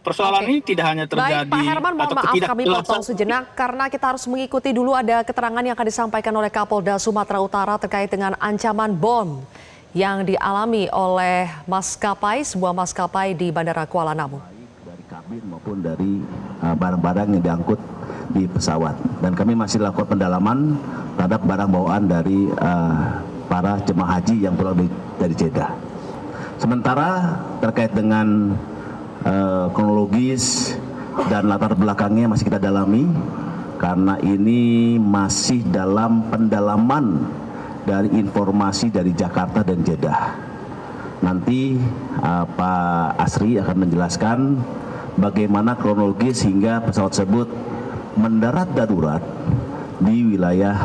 persoalan ini tidak hanya terjadi. Baik, Pak Herman, mohon atau maaf kami ketidakjelasan. potong sejenak karena kita harus mengikuti dulu ada keterangan yang akan disampaikan oleh Kapolda Sumatera Utara terkait dengan ancaman bom yang dialami oleh sebuah maskapai di Bandara Kuala Namu. Dari kabin maupun dari barang-barang yang diangkut di pesawat. Dan kami masih lakukan pendalaman terhadap barang bawaan dari para jemaah haji yang pulang dari Jeddah. Sementara terkait dengan kronologis dan latar belakangnya masih kita dalami karena ini masih dalam pendalaman dari informasi dari Jakarta dan Jeddah. Nanti Pak Asri akan menjelaskan bagaimana kronologis hingga pesawat tersebut mendarat darurat di wilayah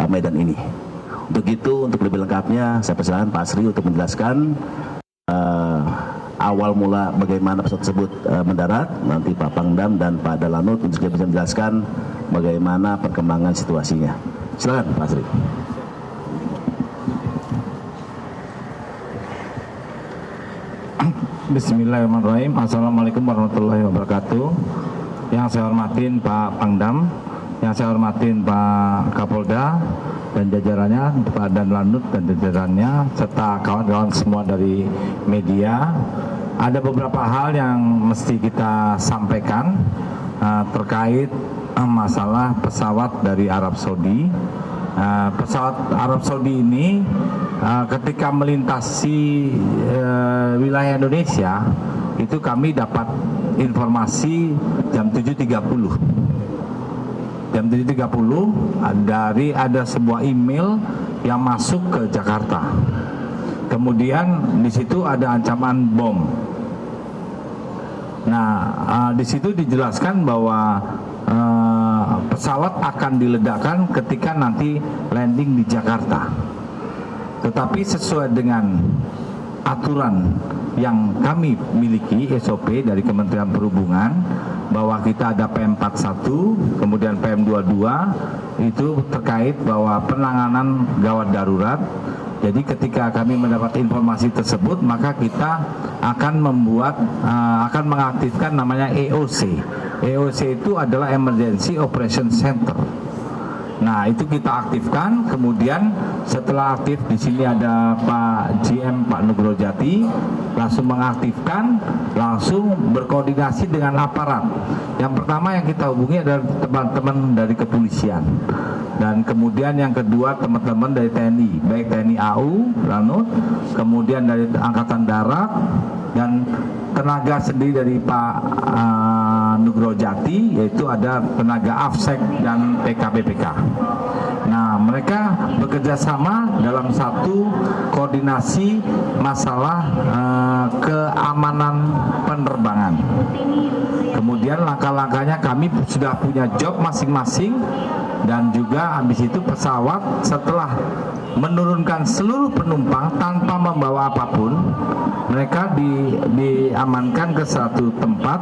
Medan ini. Untuk itu, untuk lebih lengkapnya saya persilakan Pak Asri untuk menjelaskan awal mula bagaimana pesawat tersebut mendarat. Nanti Pak Pangdam dan Pak Dalanut untuk bisa menjelaskan bagaimana perkembangan situasinya. Silakan Pak Asri. Bismillahirrahmanirrahim. Assalamualaikum warahmatullahi wabarakatuh. Yang saya hormatin Pak Pangdam, yang saya hormatin Pak Kapolda dan jajarannya, Pak Danlanut dan jajarannya, serta kawan-kawan semua dari media. Ada beberapa hal yang mesti kita sampaikan terkait masalah pesawat dari Arab Saudi. Pesawat Arab Saudi ini ketika melintasi wilayah Indonesia itu kami dapat informasi jam 7.30. Jam 7.30 dari ada sebuah email yang masuk ke Jakarta. Kemudian di situ ada ancaman bom. Nah, di situ dijelaskan bahwa pesawat akan diledakkan ketika nanti landing di Jakarta. Tetapi sesuai dengan aturan yang kami miliki SOP dari Kementerian Perhubungan bahwa kita ada PM41, kemudian PM22 itu terkait bahwa penanganan gawat darurat. Jadi ketika kami mendapat informasi tersebut, maka kita akan akan mengaktifkan namanya EOC. EOC itu adalah Emergency Operation Center. Nah, itu kita aktifkan. Kemudian setelah aktif, di sini ada Pak GM Pak Nugrojati langsung mengaktifkan, langsung berkoordinasi dengan aparat. Yang pertama yang kita hubungi adalah teman-teman dari kepolisian, dan kemudian yang kedua teman-teman dari TNI, baik TNI AU, Lanut, kemudian dari Angkatan Darat, dan tenaga sendiri dari Pak Nugrojati, yaitu ada tenaga AFSEK dan PKBPK. Nah, mereka bekerja sama dalam satu koordinasi masalah keamanan penerbangan. Kemudian langkah-langkahnya kami sudah punya job masing-masing, dan juga habis itu pesawat setelah menurunkan seluruh penumpang tanpa membawa apapun, mereka diamankan ke satu tempat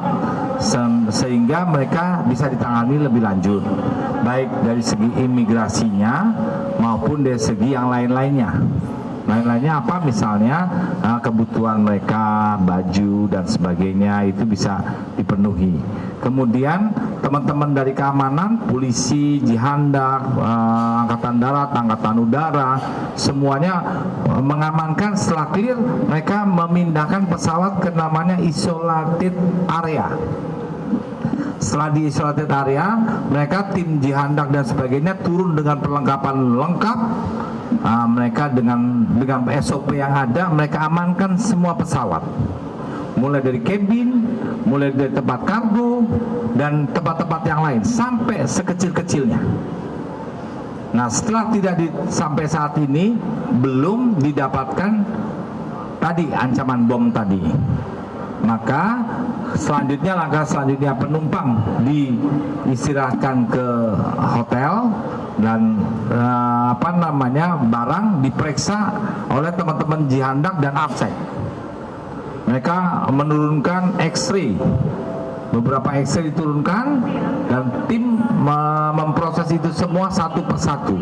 sehingga mereka bisa ditangani lebih lanjut, baik dari segi imigrasinya maupun dari segi yang lain-lainnya. Lain-lainnya apa, misalnya kebutuhan mereka, baju dan sebagainya itu bisa dipenuhi. Kemudian teman-teman dari keamanan, polisi, Jihandak, Angkatan Darat, Angkatan Udara, semuanya mengamankan. Setelah clear, mereka memindahkan pesawat ke namanya isolated area. Setelah di isolated area, mereka tim Jihandak dan sebagainya turun dengan perlengkapan lengkap. Mereka dengan SOP yang ada, mereka amankan semua pesawat, mulai dari kabin, mulai dari tempat kargo dan tempat-tempat yang lain sampai sekecil-kecilnya. Nah, setelah sampai saat ini belum didapatkan tadi ancaman bom tadi, maka selanjutnya langkah selanjutnya penumpang diistirahatkan ke hotel dan barang diperiksa oleh teman-teman Jihandak dan AFSEK. Mereka menurunkan X-ray beberapa Excel diturunkan dan tim memproses itu semua satu persatu.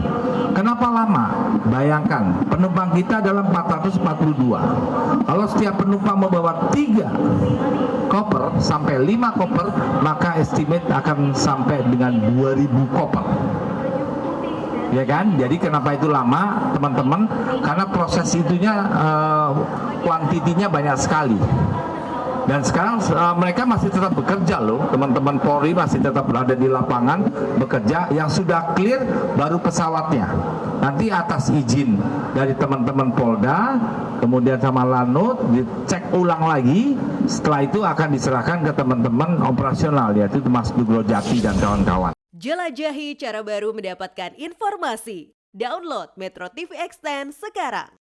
Kenapa lama? Bayangkan, penumpang kita dalam 442. Kalau setiap penumpang membawa 3 koper sampai 5 koper, maka estimate akan sampai dengan 2000 koper. Ya kan? Jadi kenapa itu lama, teman-teman? Karena proses itunya kuantitinya banyak sekali. Dan sekarang mereka masih tetap bekerja loh, teman-teman Polri masih tetap berada di lapangan bekerja. Yang sudah clear baru pesawatnya. Nanti atas izin dari teman-teman Polda, kemudian sama Lanut dicek ulang lagi. Setelah itu akan diserahkan ke teman-teman operasional, yaitu Mas Dugro Jati dan kawan-kawan. Jelajahi cara baru mendapatkan informasi. Download Metro TV Extend sekarang.